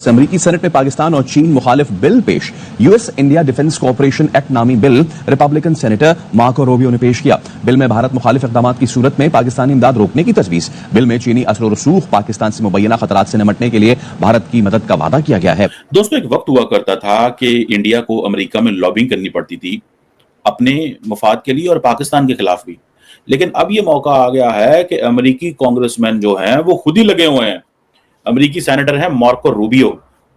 अमेरिकी सेनेट में पाकिस्तान और चीन मुखालिफ बिल पेश। US India defence cooperation act नामी bill Republican senator Marco Rubio ने पेश किया। बिल में भारत मुखालिफ इकदाम की सूरत में पाकिस्तानी इमदाद रोकने की तजवीज। बिल में चीनी असर रसूख पाकिस्तान से मुबैना खतरात से निपटने के लिए भारत की मदद का वादा किया गया है। दोस्तों, एक वक्त हुआ करता था कि इंडिया को अमेरिका में लॉबिंग करनी पड़ती थी अपने मफाद के लिए और पाकिस्तान के खिलाफ भी। लेकिन अब ये मौका आ गया है कि अमेरिकी कांग्रेसमैन जो हैं वो खुद ही लगे हुए हैं। अमेरिकी सेनेटर हैं मार्को रूबियो,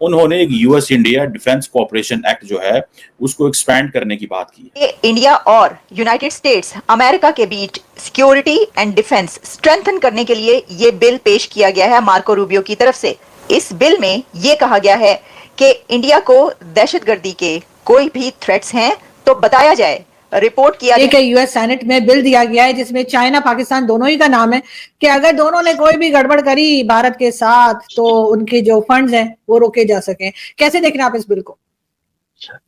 उन्होंने एक US India defence cooperation act जो है उसको एक्सपैंड करने की बात की है। इंडिया और यूनाइटेड स्टेट्स अमेरिका के बीच सिक्योरिटी एंड डिफेंस स्ट्रेंथन करने के लिए ये बिल पेश किया गया है मार्को रूबियो की तरफ से। इस बिल में ये कहा गया है कि इंडिया को दहशतगर्दी के कोई भी थ्रेट्स हैं तो बताया जाए, रिपोर्ट किया जाए। यूएस सेनेट में बिल दिया गया है जिसमें चाइना पाकिस्तान दोनों ही का नाम है कि अगर दोनों ने कोई भी गड़बड़ करी भारत के साथ तो उनके जो फंड्स हैं वो रोके जा सके। कैसे देख रहे हैं आप इस बिल को?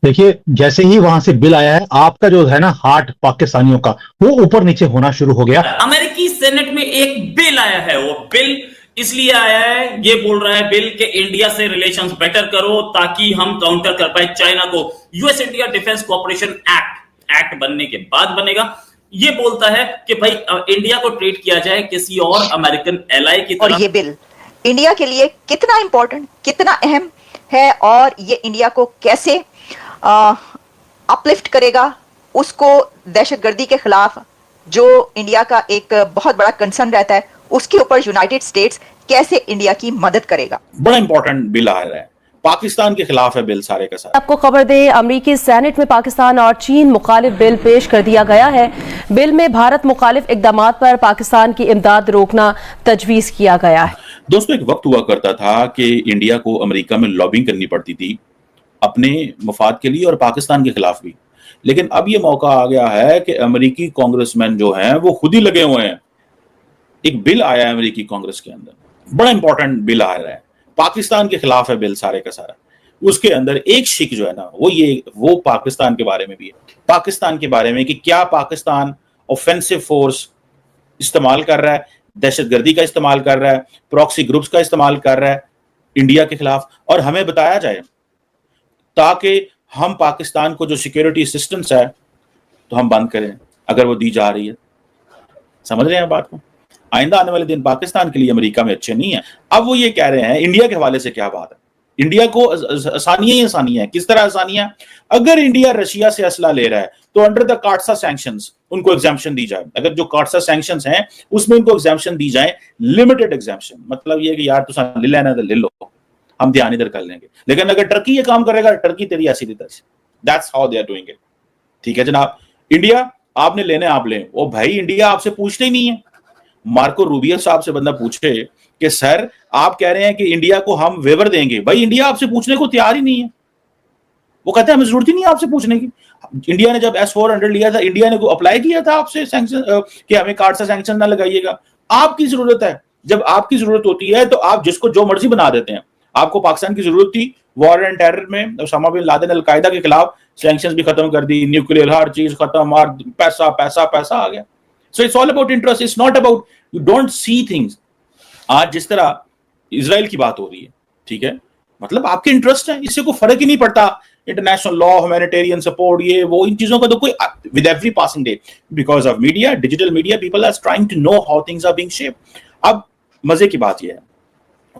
देखिए, जैसे ही वहां से बिल आया है, आपका जो है ना हार्ट पाकिस्तानियों का वो ऊपर नीचे होना शुरू हो गया। अमेरिकी सेनेट में एक बिल आया है, वो बिल इसलिए आया है, ये बोल रहा है बिल के इंडिया से रिलेशंस बेटर करो ताकि हम काउंटर कर पाए चाइना को। US India defence cooperation act बनने के बाद बनेगा। ये बोलता है कि भाई इंडिया को ट्रीट किया जाए किसी और अमेरिकन एलाई की तरह। और ये बिल इंडिया के लिए कितना इंपॉर्टेंट, कितना अहम है और ये इंडिया को कैसे अपलिफ्ट करेगा, उसको दहशतगर्दी के खिलाफ जो इंडिया का एक बहुत बड़ा कंसर्न रहता है उसके ऊपर यूनाइटेड स्टेट्स कैसे इंडिया की मदद करेगा। बड़ा इंपॉर्टेंट बिल आ रहा है, पाकिस्तान के खिलाफ है बिल सारे का सारा। आपको खबर दें, अमेरिकी सेनेट में पाकिस्तान और चीन मुखालिफ बिल पेश कर दिया गया है। बिल में भारत मुखालिफ इकदाम पर पाकिस्तान की इमदाद रोकना तजवीज किया गया है। दोस्तों, एक वक्त हुआ करता था कि इंडिया को अमेरिका में लॉबिंग करनी पड़ती थी अपने मफाद के लिए और पाकिस्तान के खिलाफ भी। लेकिन अब ये मौका आ गया है कि अमेरिकी कांग्रेसमैन जो हैं वो खुद ही लगे हुए हैं। एक बिल आया है अमेरिकी कांग्रेस के अंदर, बड़ा इंपॉर्टेंट बिल आ रहा है, पाकिस्तान के खिलाफ है बिल सारे का सारा। उसके अंदर एक शिक जो है ना वो पाकिस्तान के बारे में भी है, पाकिस्तान के बारे में कि क्या पाकिस्तान ऑफेंसिव फोर्स इस्तेमाल कर रहा है, दहशतगर्दी का इस्तेमाल कर रहा है, प्रॉक्सी ग्रुप्स का इस्तेमाल कर रहा है इंडिया के खिलाफ, और हमें बताया जाए ताकि हम पाकिस्तान को जो सिक्योरिटी असिस्टेंस है तो हम बंद करें अगर वो दी जा रही है। समझ रहे हैं बात को? आइंदा आने वाले दिन पाकिस्तान के लिए अमेरिका में अच्छे नहीं है। अब वो ये कह रहे हैं इंडिया के हवाले से क्या बात है, इंडिया को आसानियां ही आसानियां है। किस तरह आसानियां? अगर इंडिया रशिया से असला ले रहा है तो अंडर द काटसा सैंक्शंस उनको एग्जाम्पशन दी जाए। अगर जो काटसा सैंक्शंस हैं उसमें उनको एग्जाम्पशन दी जाए, लिमिटेड एग्जाम्पशन, मतलब ये कि यार तुम ले लेना तो ले लो, हम ध्यान इधर कर लेंगे। लेकिन अगर टर्की ये काम करेगा, टर्की तेरी ऐसी तैसी। That's how they are doing it. ठीक है जनाब, इंडिया आपने लेने आप लें। ओ भाई, इंडिया आपसे पूछते ही नहीं है। मार्को रूबियो साहब से बंदा पूछे कि सर आप कह रहे हैं कि इंडिया को हम वेवर देंगे, भाई इंडिया आपसे पूछने को तैयार ही नहीं है। वो कहते हैं हमें जरूरत ही नहीं है आपसे पूछने की। इंडिया ने जब S-400 लिया था, इंडिया ने अप्लाई किया था आपसे सैंक्शन कि हमें कार्ड से सैंक्शन ना लगाइएगा। आपकी जरूरत है, जब आपकी जरूरत होती है तो आप जिसको जो मर्जी बना देते हैं। आपको पाकिस्तान की जरूरत थी वॉर एंड टेरर में, ओसामा बिन लादेन अल-कायदा के खिलाफ सैंक्शंस भी खत्म कर दी, न्यूक्लियर हर चीज खत्म, और पैसा पैसा पैसा आ गया। So it's all about interest, it's not about, you don't see things. आज जिस तरह इजराइल की बात हो रही है, ठीक है, मतलब आपके इंटरेस्ट है, इससे कोई फर्क ही नहीं पड़ता। इंटरनेशनल लॉ, ह्यूमैनिटेरियन सपोर्ट, ये वो, इन चीजों का तो कोई, with every passing day because of media, digital media, people are trying to know how things are being shaped. अब मजे की बात यह है,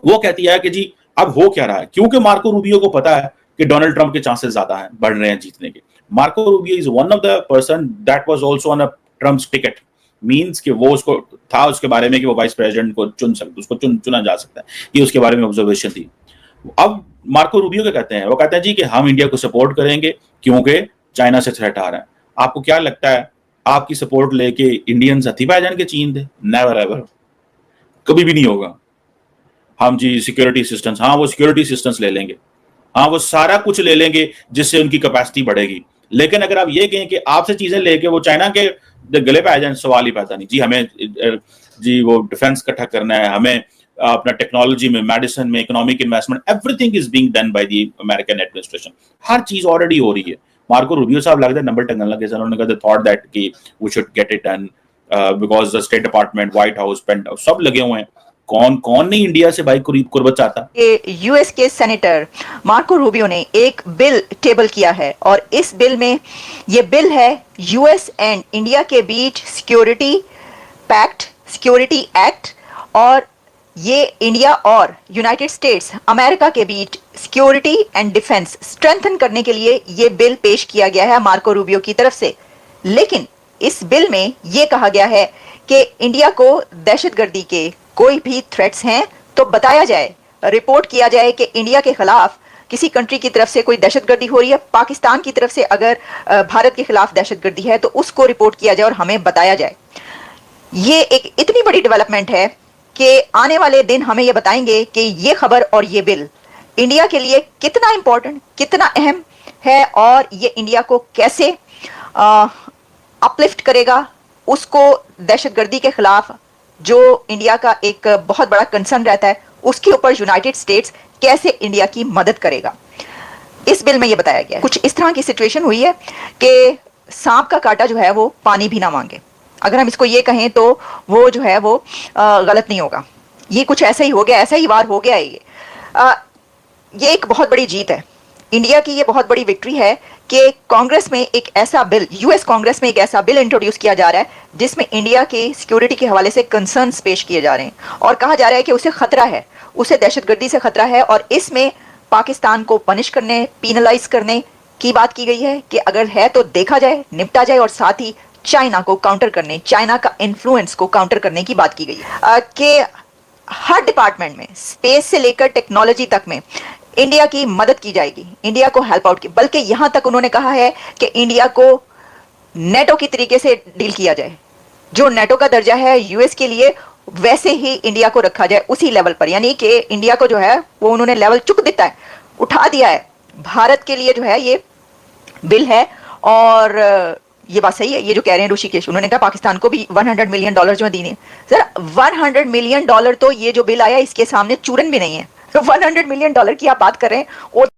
वो कहती है कि जी अब हो क्या रहा है, क्योंकि मार्को रूबियो को पता है कि डोनाल्ड ट्रंप के चांसेस ज्यादा हैं, बढ़ रहे हैं जीतने के। Marco Rubio is one of the person that was also on a Trump's ticket, means कि वो उसको था उसके बारे में कि वो वाइस प्रेसिडेंट को उसको चुना जा सकता है, ये उसके बारे में ऑब्जर्वेशन थी। अब मार्को रूबियो क्या कहते हैं? वो कहते हैं जी कि हम इंडिया को सपोर्ट करेंगे क्योंकि चाइना से थ्रेट आ रहा है। आपको क्या लगता है आपकी सपोर्ट लेके इंडियंस हथी पा जाएंगे चीन से? नेवर एवर, कभी भी नहीं होगा। हम जी सिक्योरिटी असिस्टेंस, हाँ वो सिक्योरिटी असिस्टेंस ले लेंगे, हाँ वो सारा कुछ ले लेंगे जिससे उनकी कैपेसिटी बढ़ेगी। लेकिन अगर आप ये कहें कि आपसे चीजें लेके वो चाइना के गले पे आ जाए, सवाल ही पैदा नहीं। जी हमें जी वो डिफेंस इकट्ठा करना है, हमें अपना टेक्नोलॉजी में, मेडिसिन में, economic investment, everything is being done by the American administration. हर चीज ऑलरेडी हो रही है। मार्को रूबियो साहब लगता है नंबर टंगन लगे, उन्होंने कहा थॉट दैट कि we should get it done because the State Department, White House, penthouse सब लगे हुए हैं कौन कौन नहीं इंडिया से भाई कुर्बत चाहता। यूएस के सेनेटर मार्को रूबियो ने एक बिल टेबल किया है और इस बिल में ये बिल है यूएस एंड इंडिया के बीच सिक्योरिटी एक्ट और ये इंडिया और यूनाइटेड स्टेट्स अमेरिका के बीच सिक्योरिटी एंड डिफेंस स्ट्रेंथन करने के लिए ये बिल पेश किया गया है मार्को रूबियो की तरफ से। लेकिन इस बिल में ये कहा गया है कि इंडिया को दहशतगर्दी के कोई भी थ्रेट्स हैं तो बताया जाए, रिपोर्ट किया जाए कि इंडिया के खिलाफ किसी कंट्री की तरफ से कोई दहशतगर्दी हो रही है, पाकिस्तान की तरफ से अगर भारत के खिलाफ दहशतगर्दी है तो उसको रिपोर्ट किया जाए और हमें बताया जाए। ये एक इतनी बड़ी डेवलपमेंट है कि आने वाले दिन हमें यह बताएंगे कि ये खबर और ये बिल इंडिया के लिए कितना इंपॉर्टेंट, कितना अहम है और ये इंडिया को कैसे अपलिफ्ट करेगा, उसको दहशतगर्दी के खिलाफ जो इंडिया का एक बहुत बड़ा कंसर्न रहता है उसके ऊपर यूनाइटेड स्टेट्स कैसे इंडिया की मदद करेगा। इस बिल में ये बताया गया है। कुछ इस तरह की सिचुएशन हुई है कि सांप का काटा जो है वो पानी भी ना मांगे, अगर हम इसको ये कहें तो वो जो है वो गलत नहीं होगा। ये कुछ ऐसा ही हो गया, ऐसा ही वार हो गया है। ये एक बहुत बड़ी जीत है इंडिया की, ये बहुत बड़ी विक्ट्री है कि कांग्रेस में एक ऐसा बिल, यूएस कांग्रेस में एक ऐसा बिल इंट्रोड्यूस किया जा रहा है जिसमें इंडिया के सिक्योरिटी के हवाले से कंसर्न्स पेश किए जा रहे हैं और कहा जा रहा है कि उसे खतरा है, उसे दहशतगर्दी से खतरा है और इसमें पाकिस्तान को पनिश करने, पीनलाइज करने की बात की गई है कि अगर है तो देखा जाए, निपटा जाए और साथ ही चाइना को काउंटर करने, चाइना का इन्फ्लुएंस को काउंटर करने की बात की गई है कि हर डिपार्टमेंट में, स्पेस से लेकर टेक्नोलॉजी तक में इंडिया की मदद की जाएगी, इंडिया को हेल्प आउट की, बल्कि यहां तक उन्होंने कहा है कि इंडिया को नेटो की तरीके से डील किया जाए, जो नेटो का दर्जा है यूएस के लिए वैसे ही इंडिया को रखा जाए उसी लेवल पर, यानी कि इंडिया को जो है वो उन्होंने लेवल चुक देता है, उठा दिया है। भारत के लिए जो है ये बिल है और ये बात सही है, ये जो कह रहे हैं ऋषिकेश, उन्होंने कहा पाकिस्तान को भी $100 मिलियन जो देने। सर $100 मिलियन तो ये जो बिल आया इसके सामने चूरन भी नहीं है। $100 मिलियन की आप बात कर रहे हैं और